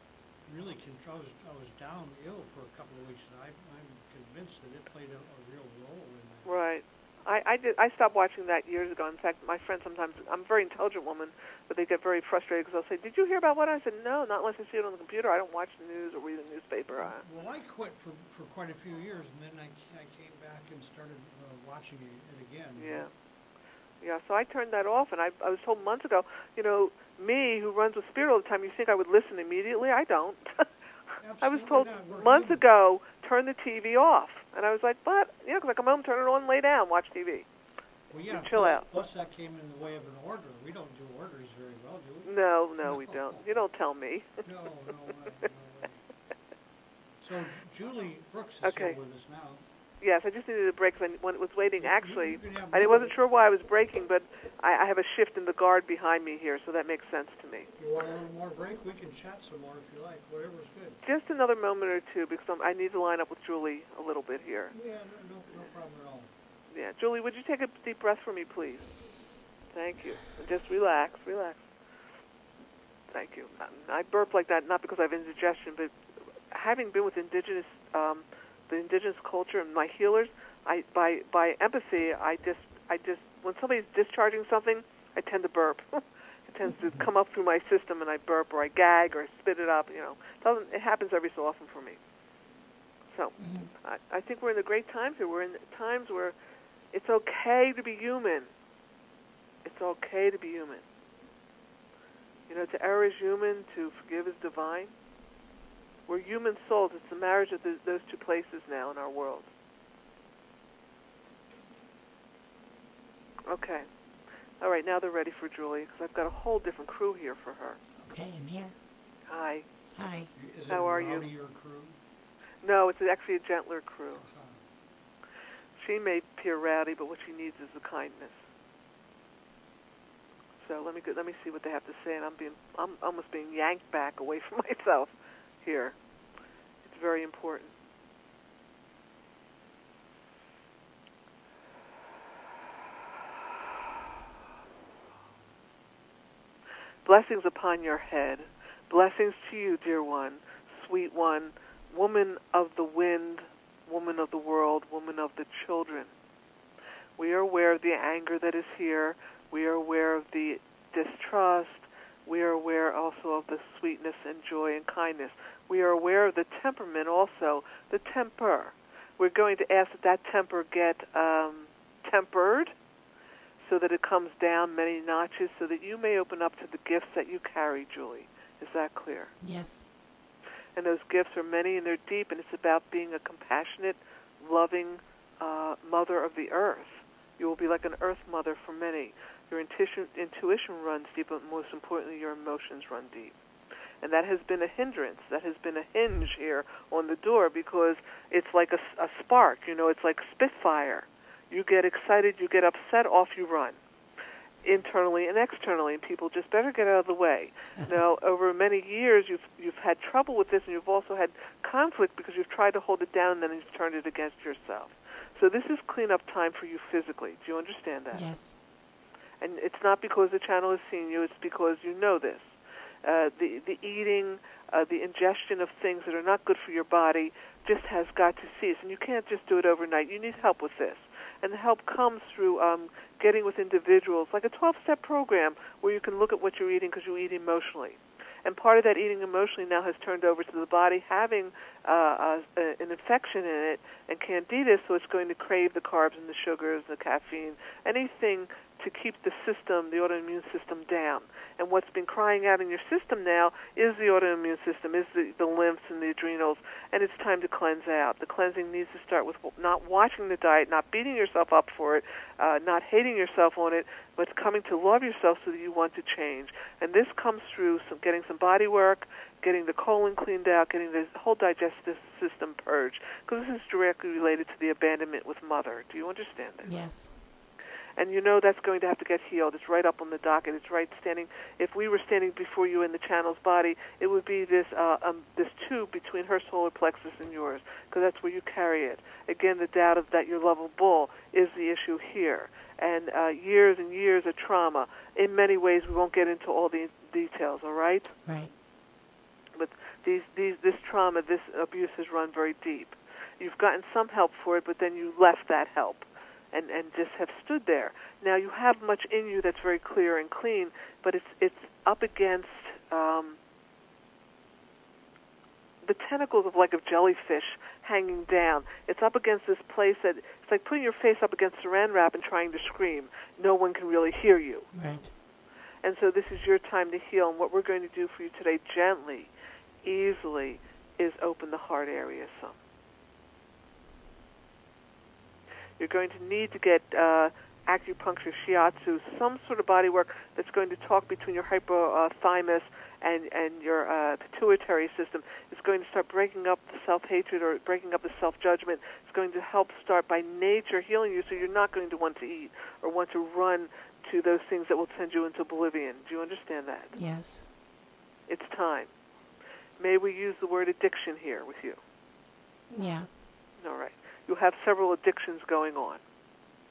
really controls. I was down ill for a couple of weeks, and I'm convinced that it played a real role in that. Right. I stopped watching that years ago. In fact, my friends sometimes, I'm a very intelligent woman, but they get very frustrated because they'll say, "Did you hear about what?" I said, "No, not unless I see it on the computer. I don't watch the news or read the newspaper." Well, I quit for quite a few years, and then I came back and started watching it again. Yeah. Yeah, so I turned that off, and I was told months ago, me, who runs with Spirit all the time, you think I would listen immediately? I don't. I was told months ago, turn the TV off. And I was like, but, because I come home, turn it on, lay down, watch TV. Well, yeah, chill out. Plus that came in the way of an order. We don't do orders very well, do we? No, we don't. You don't tell me. No way. So Julie Brooks is here with us now. Yes, I just needed a break because I was waiting. Actually, I wasn't sure why I was breaking, but I have a shift in the guard behind me here, so that makes sense to me. You want a little more break? We can chat some more if you like. Whatever's good. Just another moment or two because I need to line up with Julie a little bit here. Yeah, no problem at all. Yeah, Julie, would you take a deep breath for me, please? Thank you. And just relax. Thank you. I burp like that not because I have indigestion, but having been with the indigenous culture and my healers, by empathy, I just when somebody's discharging something, I tend to burp. It tends to come up through my system, and I burp or I gag or I spit it up. It happens every so often for me. So I think we're in the great times here. We're in times where it's okay to be human. It's okay to be human. To err is human, to forgive is divine. We're human souls. It's the marriage of those two places now in our world. Okay. All right, now they're ready for Julie, because I've got a whole different crew here for her. Okay, I'm here. Hi. Hi. Is How are you? Your crew? No, it's actually a gentler crew. She may appear rowdy, but what she needs is the kindness. So let me see what they have to say, and I'm almost being yanked back away from myself here. It's very important. Blessings upon your head. Blessings to you, dear one, sweet one, woman of the wind, woman of the world, woman of the children. We are aware of the anger that is here. We are aware of the distrust. We are aware also of the sweetness and joy and kindness. We are aware of the temperament also, the temper. We're going to ask that that temper get tempered so that it comes down many notches so that you may open up to the gifts that you carry, Julie. Is that clear? Yes. And those gifts are many and they're deep, and it's about being a compassionate, loving mother of the earth. You will be like an earth mother for many. Your intuition runs deep, but most importantly, your emotions run deep. And that has been a hindrance. That has been a hinge here on the door because it's like a spark. You know, it's like spitfire. You get excited, you get upset, off you run, internally and externally, and people just better get out of the way. Now, over many years, you've had trouble with this, and you've also had conflict because you've tried to hold it down, and then you've turned it against yourself. So this is cleanup time for you physically. Do you understand that? Yes. And it's not because the channel has seen you, it's because you know this. The eating, the ingestion of things that are not good for your body just has got to cease, and you can't just do it overnight. You need help with this. And the help comes through getting with individuals, like a 12-step program where you can look at what you're eating because you eat emotionally. And part of that eating emotionally now has turned over to the body having an infection in it and candida, so it's going to crave the carbs and the sugars, the caffeine, anything to keep the system, the autoimmune system, down. And what's been crying out in your system now is the autoimmune system, is the lymphs and the adrenals, and it's time to cleanse out. The cleansing needs to start with not watching the diet, not beating yourself up for it, not hating yourself on it, but coming to love yourself so that you want to change. And this comes through getting some body work, getting the colon cleaned out, getting the whole digestive system purged, because this is directly related to the abandonment with mother. Do you understand this? Yes. And you know that's going to have to get healed. It's right up on the docket. It's right standing. If we were standing before you in the channel's body, it would be this tube between her solar plexus and yours, because that's where you carry it. Again, the doubt of that you're lovable is the issue here. And years and years of trauma. In many ways, we won't get into all the details, all right? Right. But this trauma, this abuse has run very deep. You've gotten some help for it, but then you left that help. And just have stood there. Now you have much in you that's very clear and clean, but it's up against the tentacles of jellyfish hanging down. It's up against this place that it's like putting your face up against saran wrap and trying to scream. No one can really hear you. Right. And so this is your time to heal. And what we're going to do for you today, gently, easily, is open the heart area some. You're going to need to get acupuncture, shiatsu, some sort of body work that's going to talk between your hypothalamus and your pituitary system. It's going to start breaking up the self-hatred or breaking up the self-judgment. It's going to help start by nature healing you so you're not going to want to eat or want to run to those things that will send you into oblivion. Do you understand that? Yes. It's time. May we use the word addiction here with you? Yeah. All right. You have several addictions going on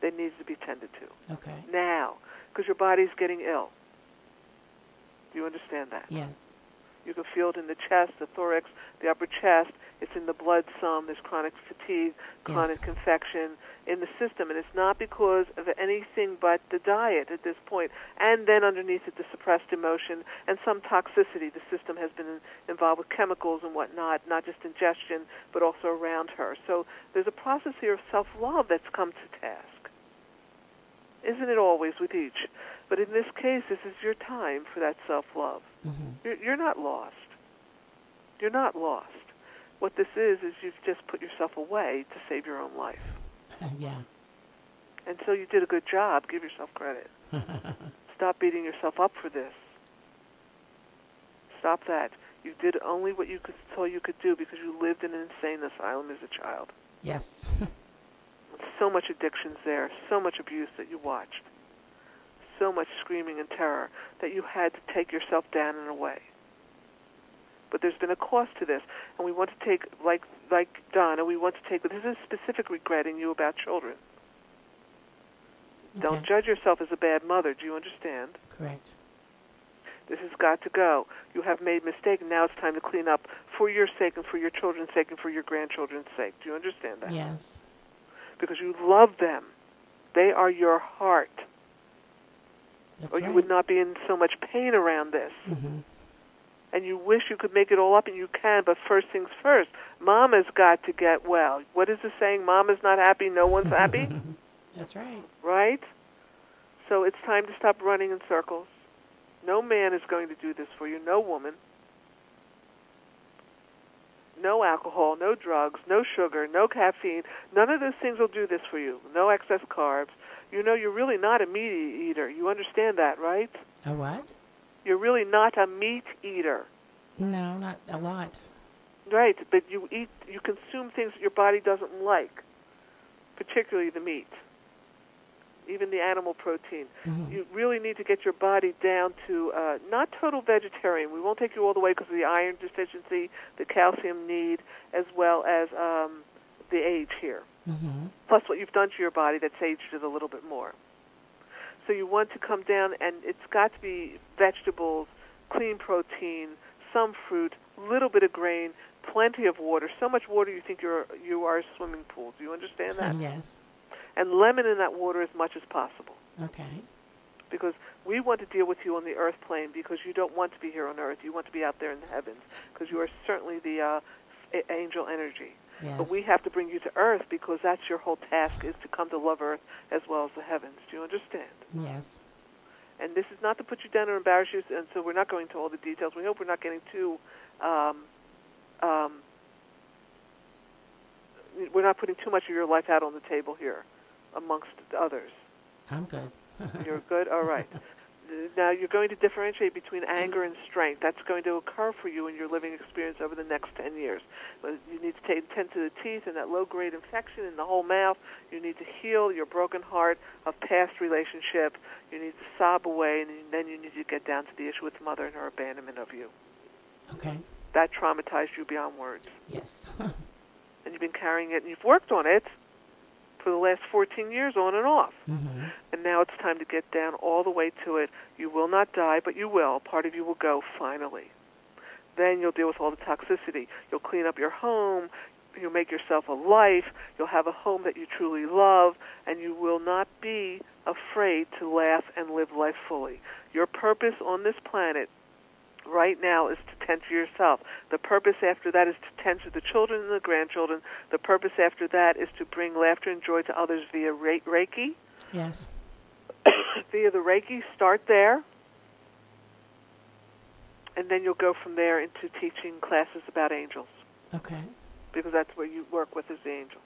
that needs to be tended to. Okay. Now, because your body's getting ill. Do you understand that? Yes. You can feel it in the chest, the thorax, the upper chest. It's in the blood some. There's chronic fatigue, chronic infection in the system. And it's not because of anything but the diet at this point. And then underneath it, the suppressed emotion and some toxicity. The system has been involved with chemicals and whatnot, not just ingestion, but also around her. So there's a process here of self-love that's come to task. Isn't it always with each? But in this case, this is your time for that self-love. Mm-hmm. You're not lost. You're not lost. What this is you've just put yourself away to save your own life. Yeah. And so you did a good job. Give yourself credit. Stop beating yourself up for this. Stop that. You did only what you could thought you could do because you lived in an insane asylum as a child. Yes. So much addictions there, so much abuse that you watched, so much screaming and terror that you had to take yourself down and away. But there's been a cost to this, and we want to take, like Donna, we want to take, this is specific regret in you about children. Okay. Don't judge yourself as a bad mother. Do you understand? Correct. This has got to go. You have made a mistake, and now it's time to clean up for your sake and for your children's sake and for your grandchildren's sake. Do you understand that? Yes. Because you love them. They are your heart. That's or right. you would not be in so much pain around this. Mm-hmm. And you wish you could make it all up, and you can, but first things first. Mama's got to get well. What is the saying? Mama's not happy, no one's happy? That's right. Right? So it's time to stop running in circles. No man is going to do this for you, no woman. No alcohol, no drugs, no sugar, no caffeine. None of those things will do this for you. No excess carbs. You know you're really not a meat eater. You understand that, right? A what? You're really not a meat eater. No, not a lot. Right, but you consume things that your body doesn't like, particularly the meat, even the animal protein. Mm-hmm. You really need to get your body down to not total vegetarian. We won't take you all the way because of the iron deficiency, the calcium need, as well as the age here. Mm-hmm. Plus what you've done to your body that's aged it a little bit more. So you want to come down, and it's got to be vegetables, clean protein, some fruit, a little bit of grain, plenty of water. So much water you think you are a swimming pool. Do you understand that? Yes. And lemon in that water as much as possible. Okay. Because we want to deal with you on the earth plane because you don't want to be here on earth. You want to be out there in the heavens because you are certainly the angel energy. Yes. But we have to bring you to earth because that's your whole task, is to come to love earth as well as the heavens. Do you understand? Yes. And this is not to put you down or embarrass you, and so we're not going to all the details. We hope we're not getting too, we're not putting too much of your life out on the table here amongst others. I'm good. You're good? All right. Now, you're going to differentiate between anger and strength. That's going to occur for you in your living experience over the next 10 years. But you need to tend to the teeth and that low-grade infection in the whole mouth. You need to heal your broken heart of past relationship. You need to sob away, and then you need to get down to the issue with mother and her abandonment of you. Okay. That traumatized you beyond words. Yes. And you've been carrying it, and you've worked on it for the last 14 years on and off. Mm-hmm. And now it's time to get down all the way to it. You will not die, but you will. Part of you will go, finally. Then you'll deal with all the toxicity. You'll clean up your home. You'll make yourself a life. You'll have a home that you truly love, and you will not be afraid to laugh and live life fully. Your purpose on this planet right now is to tend to yourself. The purpose after that is to tend to the children and the grandchildren. The purpose after that is to bring laughter and joy to others via Reiki. Yes. Via the Reiki, start there. And then you'll go from there into teaching classes about angels. Okay. Because that's where you work with, is the angels.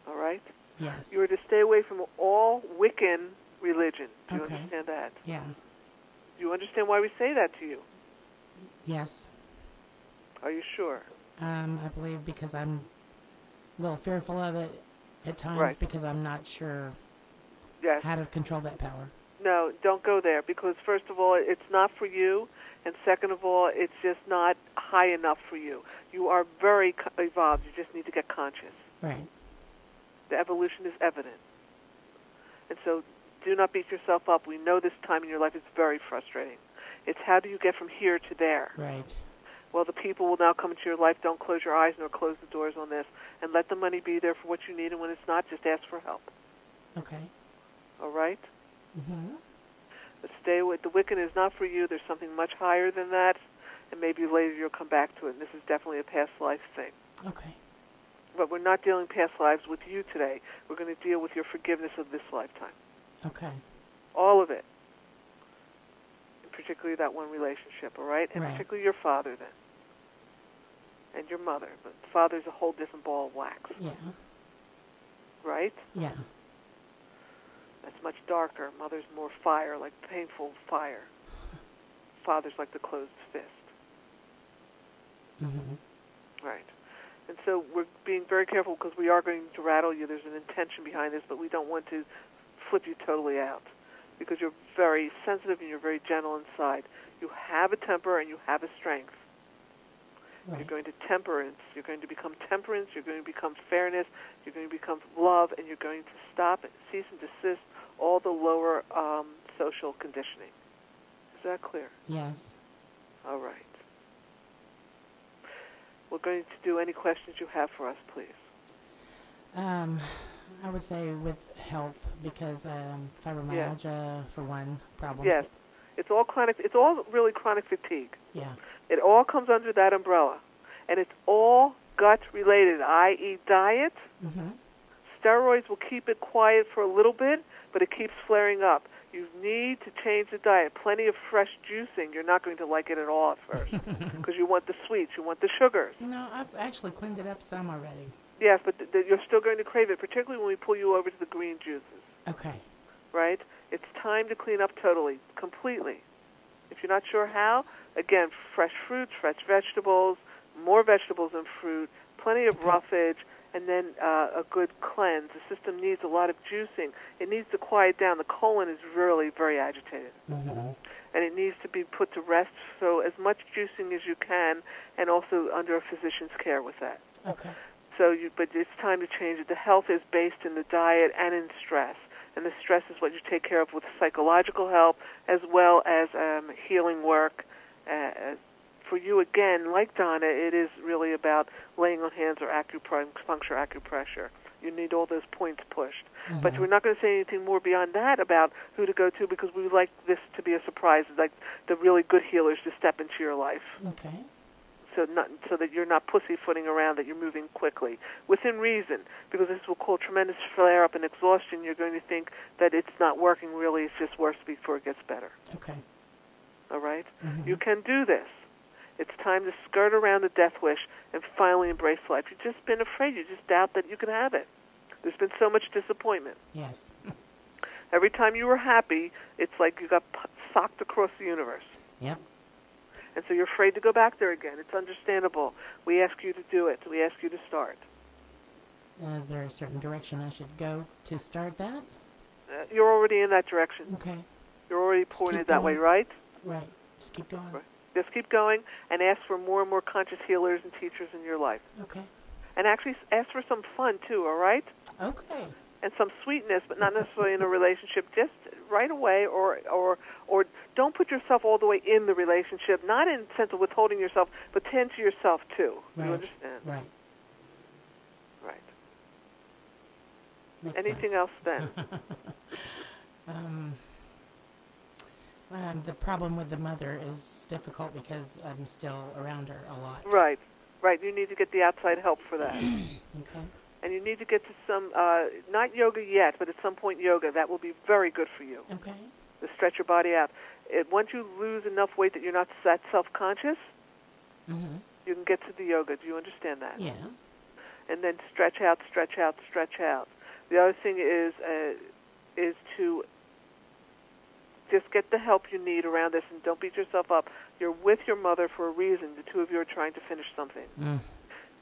All right? Yes. You are to stay away from all Wiccan religion. Do you Okay. understand that? Yeah. Do you understand why we say that to you? Yes. Are you sure? I believe because I'm a little fearful of it at times Right. because I'm not sure Yes. how to control that power. No, don't go there because, first of all, it's not for you, and second of all, it's just not high enough for you. You are very evolved. You just need to get conscious. Right. The evolution is evident. And so do not beat yourself up. We know this time in your life is very frustrating. It's how do you get from here to there? Right. Well, the people will now come into your life. Don't close your eyes nor close the doors on this. And let the money be there for what you need, and when it's not, just ask for help. Okay. All right? Mm-hmm. But stay with the Wiccan is not for you. There's something much higher than that, and maybe later you'll come back to it. And this is definitely a past life thing. Okay. But we're not dealing past lives with you today. We're going to deal with your forgiveness of this lifetime. Okay. All of it. And particularly that one relationship, all right? And Right. particularly your father then. And your mother. But father's a whole different ball of wax, Yeah. right? Yeah. That's much darker. Mother's more fire, like painful fire. father's like the closed fist. Right. And so we're being very careful because we are going to rattle you. There's an intention behind this, but we don't want to flip you totally out because you're very sensitive and you're very gentle inside. You have a temper and you have a strength. Right. You're going to temperance. You're going to become temperance. You're going to become fairness. You're going to become love, and you're going to stop, cease, and desist all the lower social conditioning. Is that clear? Yes. All right. We're going to do any questions you have for us, please. I would say with health, because fibromyalgia, for one, problems. Yes. It's all chronic. It's all really chronic fatigue. Yeah. It all comes under that umbrella. And it's all gut-related, i.e. diet. Steroids will keep it quiet for a little bit, but it keeps flaring up. You need to change the diet. Plenty of fresh juicing. You're not going to like it at all at first because you want the sweets, you want the sugars. No, I've actually cleaned it up some already. Yes, but you're still going to crave it, particularly when we pull you over to the green juices. Okay. Right? It's time to clean up totally, completely. If you're not sure how, again, fresh fruits, fresh vegetables, more vegetables and fruit, plenty of roughage, and then a good cleanse. The system needs a lot of juicing. It needs to quiet down. The colon is really very agitated. And it needs to be put to rest, so as much juicing as you can, and also under a physician's care with that. Okay. But it's time to change it. The health is based in the diet and in stress. And the stress is what you take care of with psychological help as well as healing work. For you, again, like Donna, it is really about laying on hands or acupressure. You need all those points pushed. But we're not going to say anything more beyond that about who to go to because we would like this to be a surprise, like the really good healers to step into your life. Okay. So that you're not pussyfooting around, that you're moving quickly, within reason, because this will cause tremendous flare-up and exhaustion. You're going to think that it's not working really, it's just worse before it gets better. Okay. All right? You can do this. It's time to skirt around the death wish and finally embrace life. You've just been afraid. You just doubt that you can have it. There's been so much disappointment. Yes. Every time you were happy, it's like you got socked across the universe. Yep. And so you're afraid to go back there again. It's understandable. We ask you to do it. We ask you to start. Is there a certain direction I should go to start that? You're already in that direction. Okay. You're already pointed that way, right? Right. Just keep going. Right. Just keep going and ask for more and more conscious healers and teachers in your life. Okay. And actually ask for some fun, too, all right? Okay. And some sweetness, but not necessarily in a relationship, just right away, or don't put yourself all the way in the relationship, not in the sense of withholding yourself, but tend to yourself, too. Right. You understand? Right. Right. Makes Anything sense. else then? The problem with the mother is difficult because I'm still around her a lot. Right. Right. You need to get the outside help for that. Okay. And you need to get to some, not yoga yet, but at some point yoga. That will be very good for you. Okay. To stretch your body out. Once you lose enough weight that you're not that self-conscious, you can get to the yoga. Do you understand that? Yeah. And then stretch out, stretch out, stretch out. The other thing is to just get the help you need around this, and don't beat yourself up. You're with your mother for a reason. The two of you are trying to finish something.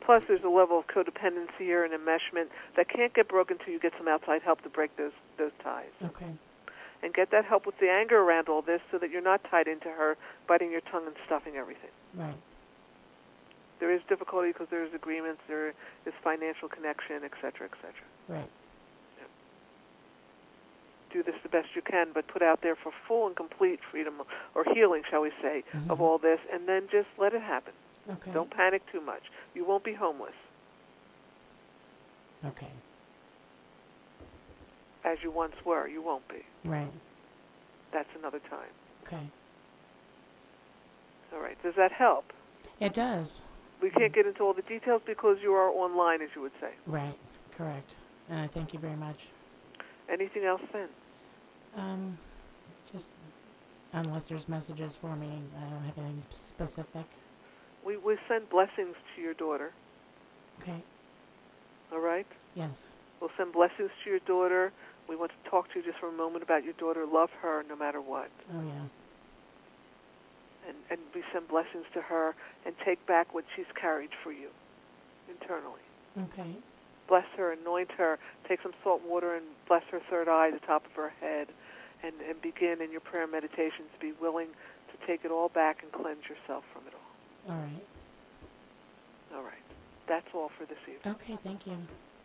Plus, there's a level of codependency here and enmeshment that can't get broken until you get some outside help to break those ties. Okay. And get that help with the anger around all this so that you're not tied into her, biting your tongue and stuffing everything. Right. There is difficulty because there is agreements, there is financial connection, et cetera, et cetera. Right. Do this the best you can, but put out there for full and complete freedom, or healing, shall we say, of all this, and then just let it happen. Okay. Don't panic too much. You won't be homeless, Okay. as you once were. You won't be. Right. That's another time. Okay. All right. Does that help? It does. We can't get into all the details because you are online, as you would say. Right. Correct. And I thank you very much. Anything else then? Just unless there's messages for me, I don't have anything specific. We send blessings to your daughter. Okay. All right? Yes. We'll send blessings to your daughter. We want to talk to you just for a moment about your daughter. Love her no matter what. Oh, yeah. and we send blessings to her and take back what she's carried for you internally. Okay. Bless her, anoint her, take some salt water and bless her third eye, the top of her head, and begin in your prayer meditations to be willing to take it all back and cleanse yourself from it all. All right. All right. That's all for this evening. Okay, thank you.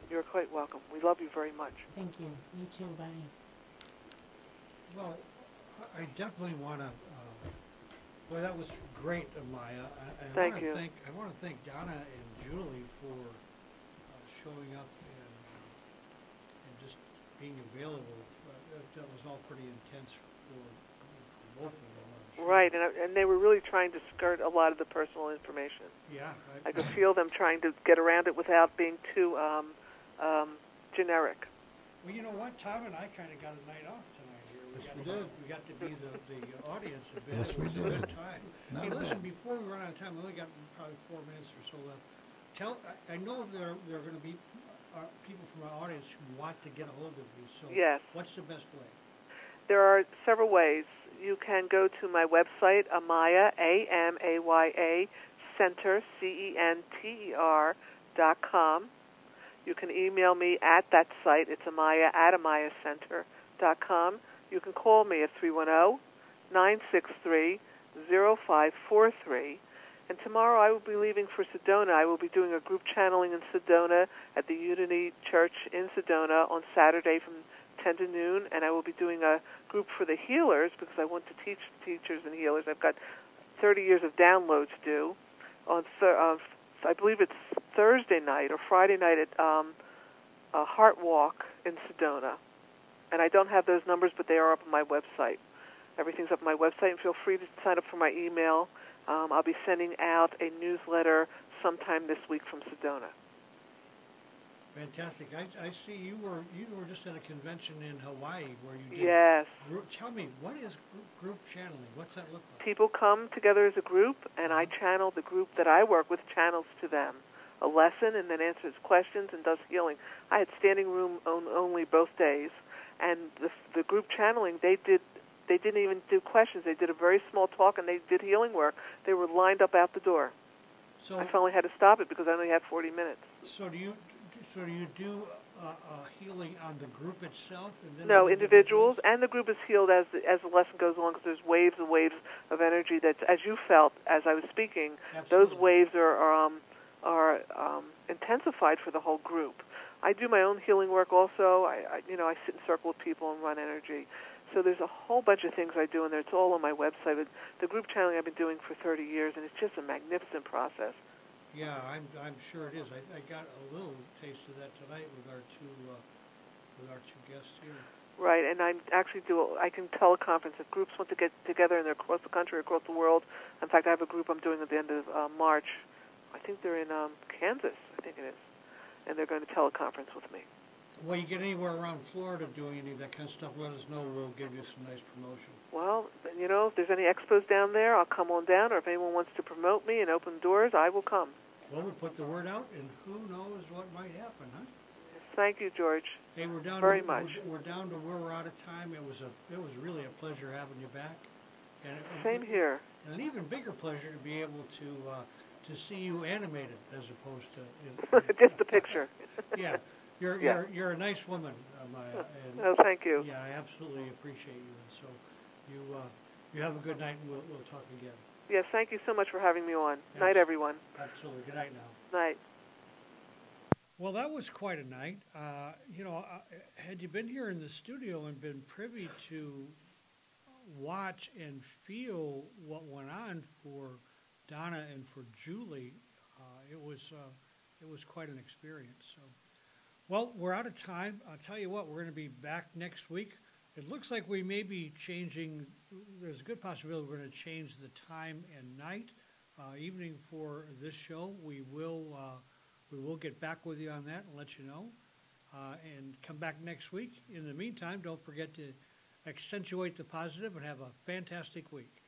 You're quite welcome. We love you very much. Thank you. You too. Bye. Well, I definitely want to. Well, that was great, Amaya. Thank you. I want to thank Donna and Julie for showing up and just being available. That was all pretty intense for both of them. I'm sure. Right, and they were really trying to skirt a lot of the personal information. Yeah. I could feel them trying to get around it without being too generic. Well, you know what? Tom and I kind of got a night off tonight here. We got to be the audience a bit. Yes, It we was a did. good time. Not Hey, listen, bad. before we run out of time, we only got probably 4 minutes or so left. I know there are going to be people from our audience who want to get a hold of you. So Yes. what's the best way? There are several ways. You can go to my website, Amaya, Amaya Center, CENTER.com. You can email me at that site. It's Amaya at AmayaCenter.com. You can call me at 310-963-0543. And tomorrow I will be leaving for Sedona. I will be doing a group channeling in Sedona at the Unity Church in Sedona on Saturday from 10 to noon. And I will be doing a group for the healers because I want to teach teachers and healers. I've got 30 years of downloads due. I believe it's Thursday night or Friday night at a Heart Walk in Sedona. And I don't have those numbers, but they are up on my website. Everything's up on my website, and feel free to sign up for my email. I'll be sending out a newsletter sometime this week from Sedona. Fantastic. I see you were just at a convention in Hawaii where you did. Yes. Tell me, what is group channeling? What's that look like? People come together as a group, and I channel the group that I work with channels to them a lesson and then answers questions and does healing. I had standing room only both days, and the group channeling, they didn't even do questions. They did a very small talk, and they did healing work. They were lined up out the door. So I finally had to stop it because I only had 40 minutes. So do you do healing on the group itself? And then No, on individuals, and the group is healed as the lesson goes along because there's waves and waves of energy that, as you felt as I was speaking, Absolutely. those waves are intensified for the whole group. I do my own healing work also. I sit in circle with people and run energy. So there's a whole bunch of things I do in there. It's all on my website. But the group channeling I've been doing for 30 years, and it's just a magnificent process. Yeah, I'm sure it is. I got a little taste of that tonight with our two guests here. Right, and I can teleconference if groups want to get together and they're across the country, across the world. In fact, I have a group I'm doing at the end of March. I think they're in Kansas, I think it is, and they're going to teleconference with me. Well, you get anywhere around Florida doing any of that kind of stuff, let us know. We'll give you some nice promotion. Well, if there's any expos down there, I'll come on down, or if anyone wants to promote me and open doors, I will come. Well, we'll put the word out, and who knows what might happen, huh? Yes, thank you, George. Hey, we're down very much. We're down to where we're out of time. It was really a pleasure having you back. And Same here. And an even bigger pleasure to be able to see you animated as opposed to just a picture. Yeah. You're a nice woman, Maya. And oh, thank you. Yeah, I absolutely appreciate you. And so you have a good night, and we'll talk again. Yes, thank you so much for having me on. Yes. Night, everyone. Absolutely. Good night now. Night. Well, that was quite a night. Had you been here in the studio and been privy to watch and feel what went on for Donna and for Julie, it was quite an experience. So. Well, we're out of time. I'll tell you what, we're going to be back next week. It looks like we may be changing. There's a good possibility we're going to change the time and night, evening for this show. We will get back with you on that and let you know, and come back next week. In the meantime, don't forget to accentuate the positive and have a fantastic week.